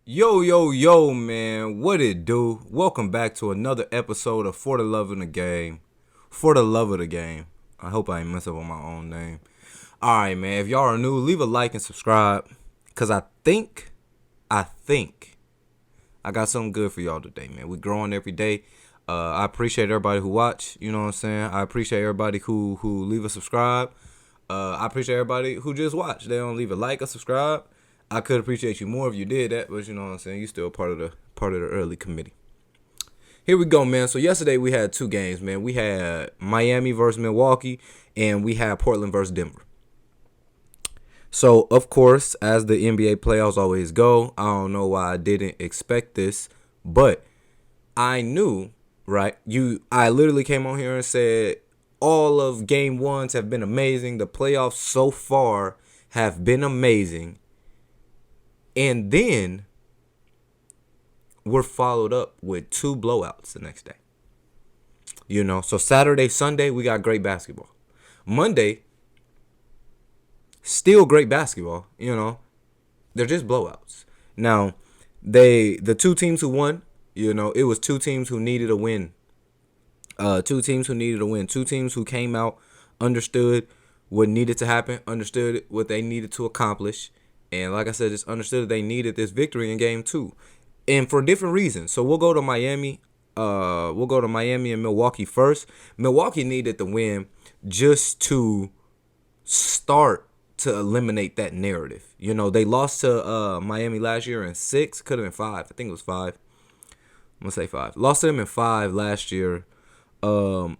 Yo, man, what it do? Welcome back to another episode of For the Love of the Game. For the Love of the Game. I hope I ain't mess up on my own name. Alright, man, if y'all are new, leave a like and subscribe. Because I think I got something good for y'all today, man. We growing every day. I appreciate everybody who watch, you know what I'm saying? I appreciate everybody who leave a subscribe. I appreciate everybody who just watch. They don't leave a like or subscribe. I could appreciate you more if you did that, but you know what I'm saying? You still part of the early committee. Here we go, man. So yesterday we had two games, man. We had Miami versus Milwaukee, and we had Portland versus Denver. So, of course, as the NBA playoffs always go, I don't know why I didn't expect this, but I knew, right? I literally came on here and said all of game ones have been amazing. The playoffs so far have been amazing. And then we're followed up with two blowouts the next day. You know, so Saturday, Sunday, we got great basketball. Monday, still great basketball, you know. They're just blowouts. Now, the two teams who won, you know, it was two teams who needed a win. Two teams who came out, understood what needed to happen, understood what they needed to accomplish. And like I said, just understood they needed this victory in game two. And for different reasons. So we'll go to Miami. And Milwaukee first. Milwaukee needed the win just to start to eliminate that narrative. You know, they lost to Miami last year in 6. Could have been 5. I think it was 5. I'm going to say 5. Lost to them in 5 last year. And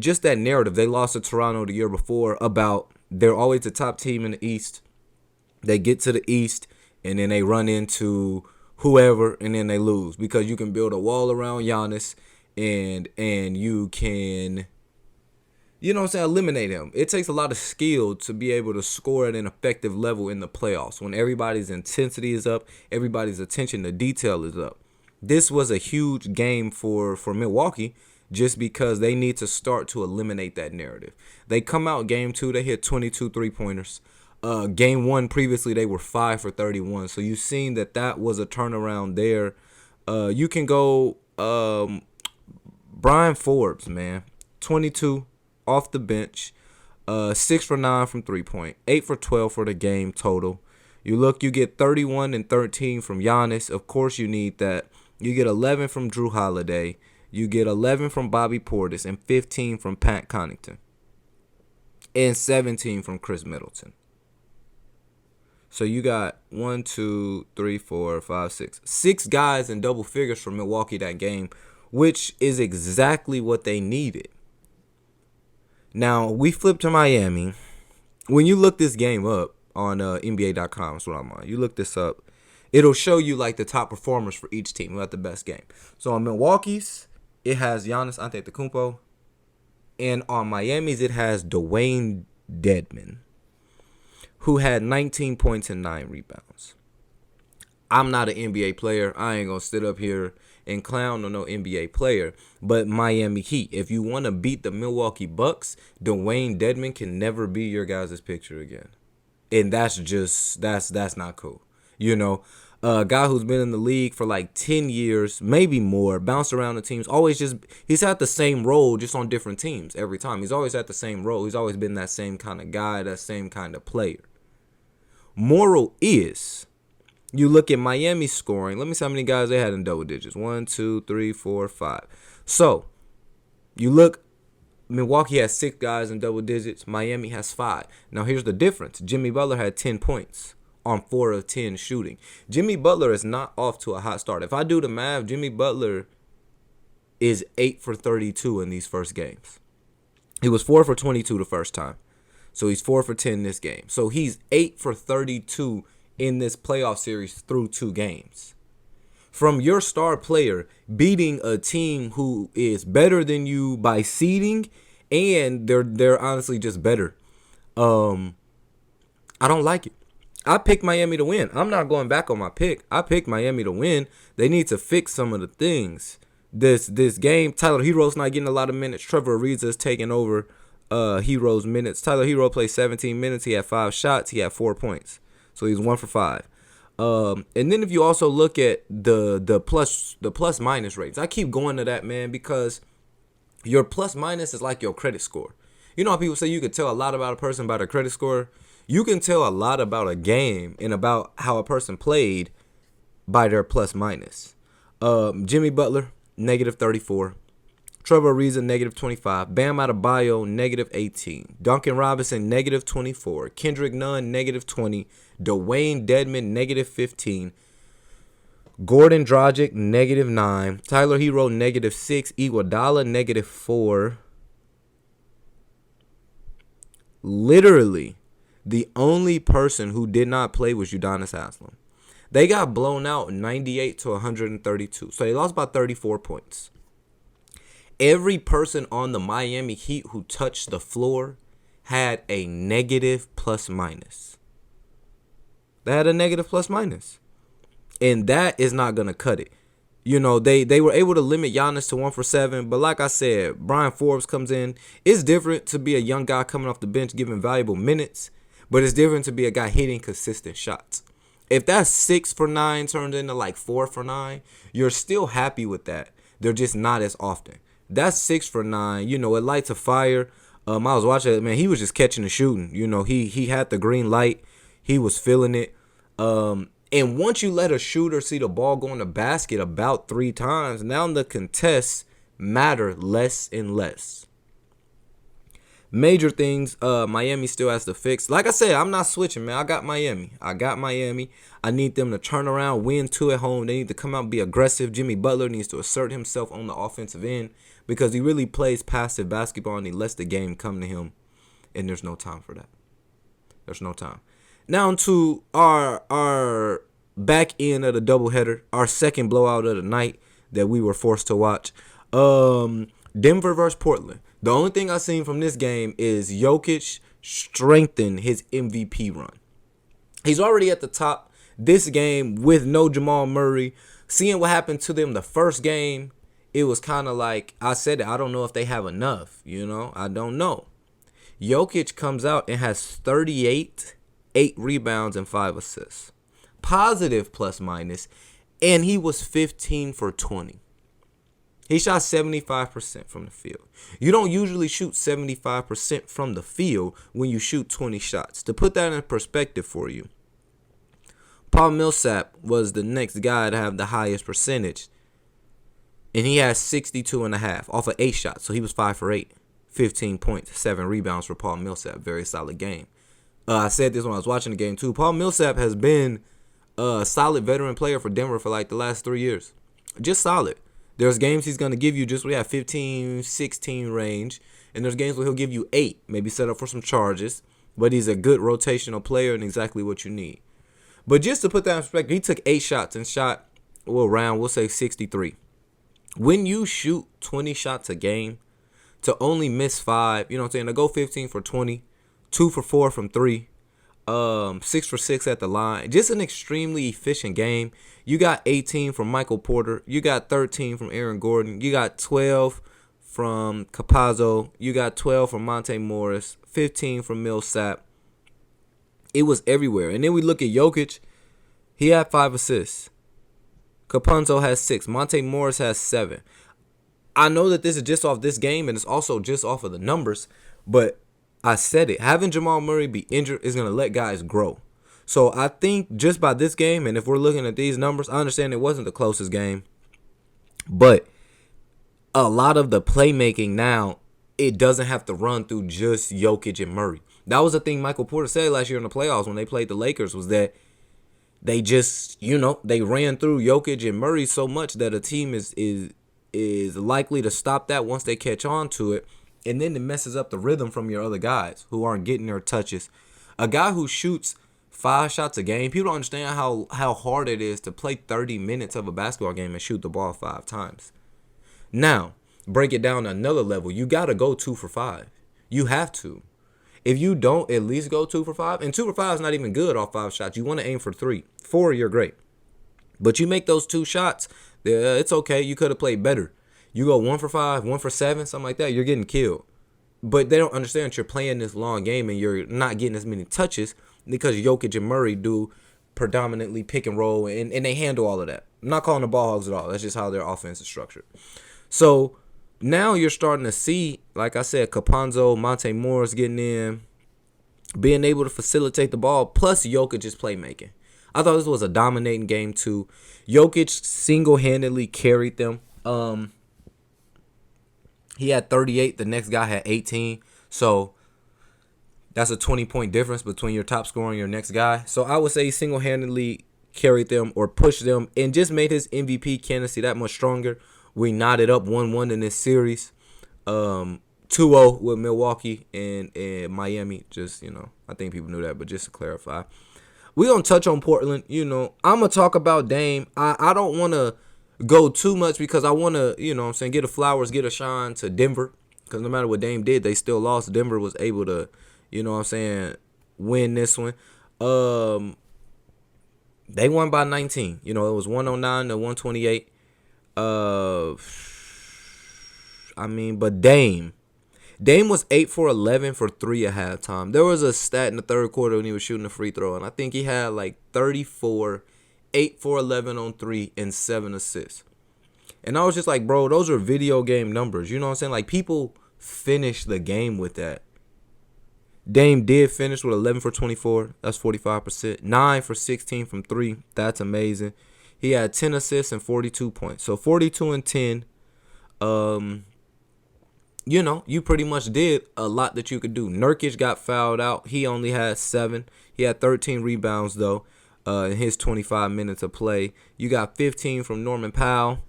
just that narrative. They lost to Toronto the year before about they're always the top team in the East. They get to the East, and then they run into whoever, and then they lose. Because you can build a wall around Giannis, and you can, you know what I'm saying, eliminate him. It takes a lot of skill to be able to score at an effective level in the playoffs. When everybody's intensity is up, everybody's attention to detail is up. This was a huge game for Milwaukee, just because they need to start to eliminate that narrative. They come out game 2, they hit 22 three-pointers. Game 1 previously they were 5 for 31, so you've seen that was a turnaround there. You can go Brian Forbes, man, 22 off the bench, 6 for 9 from 3-point, 8 for 12 for the game total. You get 31 and 13 from Giannis. Of course you need that. You get 11 from Drew Holiday. You get 11 from Bobby Portis and 15 from Pat Connaughton and 17 from Chris Middleton. So you got 1, 2, 3, 4, 5, 6. 6 guys in double figures for Milwaukee that game, which is exactly what they needed. Now, we flip to Miami. When you look this game up on NBA.com, that's what I'm on. You look this up. It'll show you like the top performers for each team who had the best game. So on Milwaukee's, it has Giannis Antetokounmpo. And on Miami's, it has Dwayne Dedmon, who had 19 points and 9 rebounds. I'm not an NBA player. I ain't going to sit up here and clown on no NBA player. But Miami Heat, if you want to beat the Milwaukee Bucks, Dwayne Dedmon can never be your guys' picture again. And that's not cool. You know, a guy who's been in the league for like 10 years, maybe more, bounced around the teams, he's had the same role just on different teams every time. He's always had the same role. He's always been that same kind of guy, that same kind of player. Moral is, you look at Miami's scoring. Let me see how many guys they had in double digits. 1, 2, 3, 4, 5. So, you look, Milwaukee has 6 guys in double digits. Miami has 5. Now, here's the difference. Jimmy Butler had 10 points on 4 of 10 shooting. Jimmy Butler is not off to a hot start. If I do the math, Jimmy Butler is 8 for 32 in these first games. He was 4 for 22 the first time. So he's 4 for 10 this game. So he's 8 for 32 in this playoff series through 2 games. From your star player beating a team who is better than you by seeding, and they're honestly just better. I don't like it. I picked Miami to win. I'm not going back on my pick. I picked Miami to win. They need to fix some of the things. This game, Tyler Hero's not getting a lot of minutes. Trevor Ariza is taking over Hero's minutes. Tyler Hero played 17 minutes. He had 5 shots. He had 4 points. So he's 1 for 5. And then if you also look at the plus minus rates, I keep going to that, man, because your plus minus is like your credit score. You know how people say you could tell a lot about a person by their credit score? You can tell a lot about a game and about how a person played by their plus minus. Jimmy Butler, -34. Trevor Ariza, -25. Bam Adebayo, -18. Duncan Robinson, -24. Kendrick Nunn, -20. Dwayne Dedmon, -15. Gordon Dragic, -9. Tyler Hero, -6. Iguodala, -4. Literally, the only person who did not play was Udonis Haslem. They got blown out 98 to 132. So they lost by 34 points. Every person on the Miami Heat who touched the floor had a negative plus minus. They had a negative plus minus. And that is not going to cut it. You know, they were able to limit Giannis to 1 for 7. But like I said, Brian Forbes comes in. It's different to be a young guy coming off the bench giving valuable minutes. But it's different to be a guy hitting consistent shots. If that 6 for 9 turns into like 4 for 9, you're still happy with that. They're just not as often. That's 6 for 9. You know, it lights a fire. I was watching it, man. He was just catching and shooting. You know, he had the green light. He was feeling it. And once you let a shooter see the ball go in the basket about 3 times, now the contests matter less and less. Major things Miami still has to fix. Like I said, I'm not switching, man. I got Miami. I need them to turn around, win 2 at home. They need to come out and be aggressive. Jimmy Butler needs to assert himself on the offensive end because he really plays passive basketball and he lets the game come to him. And there's no time for that. There's no time. Now to our back end of the doubleheader, our second blowout of the night that we were forced to watch. Denver versus Portland. The only thing I've seen from this game is Jokic strengthen his MVP run. He's already at the top this game with no Jamal Murray. Seeing what happened to them the first game, it was kind of like, I said it, I don't know if they have enough, you know? I don't know. Jokic comes out and has 38, 8 rebounds, and 5 assists. Positive plus minus, and he was 15 for 20. He shot 75% from the field. You don't usually shoot 75% from the field when you shoot 20 shots. To put that in perspective for you, Paul Millsap was the next guy to have the highest percentage, and he had 62.5 off of 8 shots. So he was 5 for 8, 15 points, 7 rebounds for Paul Millsap. Very solid game. I said this when I was watching the game too. Paul Millsap has been a solid veteran player for Denver for like the last 3 years. Just solid. There's games he's going to give you just where he have 15, 16 range. And there's games where he'll give you 8, maybe set up for some charges. But he's a good rotational player and exactly what you need. But just to put that in perspective, he took 8 shots and shot, we'll say 63. When you shoot 20 shots a game, to only miss 5, you know what I'm saying, to go 15 for 20, 2 for 4 from 3, 6 for 6 at the line. Just an extremely efficient game. You got 18 from Michael Porter. You got 13 from Aaron Gordon. You got 12 from Capazzo. You got 12 from Monte Morris. 15 from Millsap. It was everywhere. And then we look at Jokic. He had 5 assists. Capazzo has 6. Monte Morris has 7. I know that this is just off this game, and it's also just off of the numbers, but I said it. Having Jamal Murray be injured is going to let guys grow. So I think just by this game, and if we're looking at these numbers, I understand it wasn't the closest game. But a lot of the playmaking now, it doesn't have to run through just Jokic and Murray. That was the thing Michael Porter said last year in the playoffs when they played the Lakers, was that they just, they ran through Jokic and Murray so much that a team is likely to stop that once they catch on to it. And then it messes up the rhythm from your other guys who aren't getting their touches. A guy who shoots 5 shots a game, people don't understand how hard it is to play 30 minutes of a basketball game and shoot the ball 5 times. Now, break it down to another level. You got to go 2 for 5. You have to. If you don't at least go 2 for 5, and 2 for 5 is not even good off 5 shots. You want to aim for 3. 4, you're great. But you make those 2 shots, it's okay. You could have played better. You go 1 for 5, 1 for 7, something like that, you're getting killed. But they don't understand you're playing this long game and you're not getting as many touches because Jokic and Murray do predominantly pick and roll, and they handle all of that. I'm not calling the ball hogs at all. That's just how their offense is structured. So now you're starting to see, like I said, Caponzo, Monte Morris getting in, being able to facilitate the ball, plus Jokic's playmaking. I thought this was a dominating game too. Jokic single-handedly carried them. He had 38. The next guy had 18. So that's a 20-point difference between your top scorer and your next guy. So I would say he single-handedly carried them or pushed them and just made his MVP candidacy that much stronger. We knotted up 1-1 in this series. 2-0 with Milwaukee and Miami. Just, I think people knew that, but just to clarify. We're going to touch on Portland. I'm going to talk about Dame. I don't want to go too much because I want to, get a flowers, get a shine to Denver. Because no matter what Dame did, they still lost. Denver was able to, win this one. They won by 19. It was 109 to 128. But Dame was 8 for 11 for 3 at halftime. There was a stat in the third quarter when he was shooting a free throw, and I think he had like 34, 8 for 11 on 3, and 7 assists. And I was just like, bro, those are video game numbers. You know what I'm saying? Like, people finish the game with that. Dame did finish with 11 for 24. That's 45%. 9 for 16 from 3. That's amazing. He had 10 assists and 42 points. So 42 and 10. You pretty much did a lot that you could do. Nurkic got fouled out. He only had 7. He had 13 rebounds, though, in his 25 minutes of play. You got 15 from Norman Powell,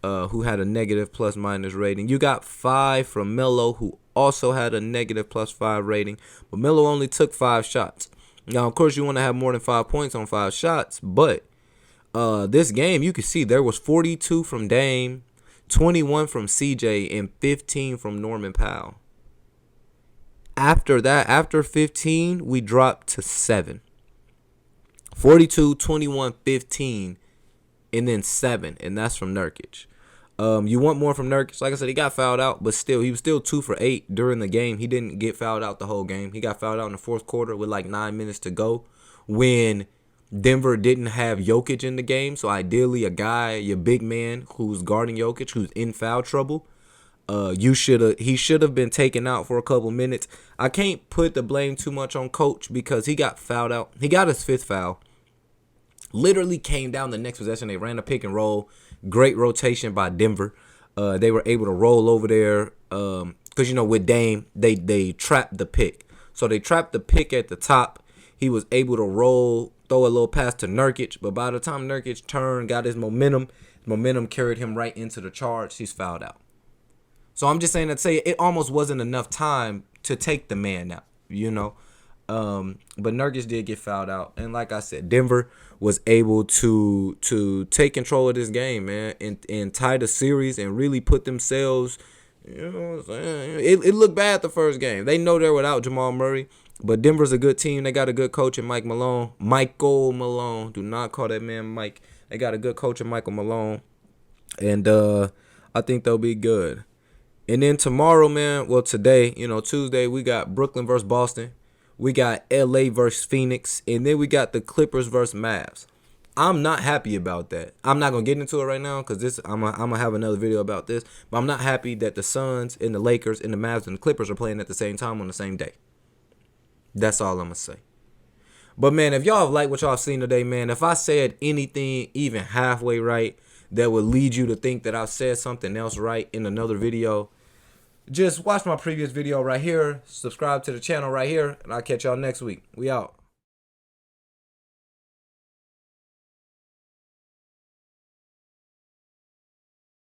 who had a negative plus-minus rating. You got 5 from Melo, who also had a negative +5 rating. But Melo only took 5 shots. Now, of course, you want to have more than 5 points on 5 shots. But this game, you can see there was 42 from Dame, 21 from CJ, and 15 from Norman Powell. After that, after 15, we dropped to 7. 42, 21, 15, and then 7, and that's from Nurkic. You want more from Nurkic. Like I said, he got fouled out, but still, he was still 2 for 8 during the game. He didn't get fouled out the whole game. He got fouled out in the fourth quarter with like 9 minutes to go when Denver didn't have Jokic in the game. So ideally, a guy, your big man who's guarding Jokic, who's in foul trouble, he should have been taken out for a couple minutes. I can't put the blame too much on Coach because he got fouled out. He got his 5th foul. Literally came down the next possession. They ran a pick and roll. Great rotation by Denver. They were able to roll over there because, with Dame, they trapped the pick. So they trapped the pick at the top. He was able to roll, throw a little pass to Nurkic. But by the time Nurkic turned, got his momentum carried him right into the charge. He's fouled out. So I'm just saying that it almost wasn't enough time to take the man out, But Nurkic did get fouled out. And like I said, Denver was able to take control of this game, man, and tie the series and really put themselves, It looked bad the first game. They know they're without Jamal Murray, but Denver's a good team. They got a good coach in Michael Malone. Do not call that man Mike. They got a good coach in Michael Malone. And I think they'll be good. And then tomorrow, man, today, Tuesday, we got Brooklyn versus Boston. We got LA versus Phoenix. And then we got the Clippers versus Mavs. I'm not happy about that. I'm not going to get into it right now because I'm going to have another video about this. But I'm not happy that the Suns and the Lakers and the Mavs and the Clippers are playing at the same time on the same day. That's all I'm going to say. But, man, if y'all have liked what y'all have seen today, man, if I said anything even halfway right that would lead you to think that I said something else right in another video, just watch my previous video right here, subscribe to the channel right here, and I'll catch y'all next week. We out.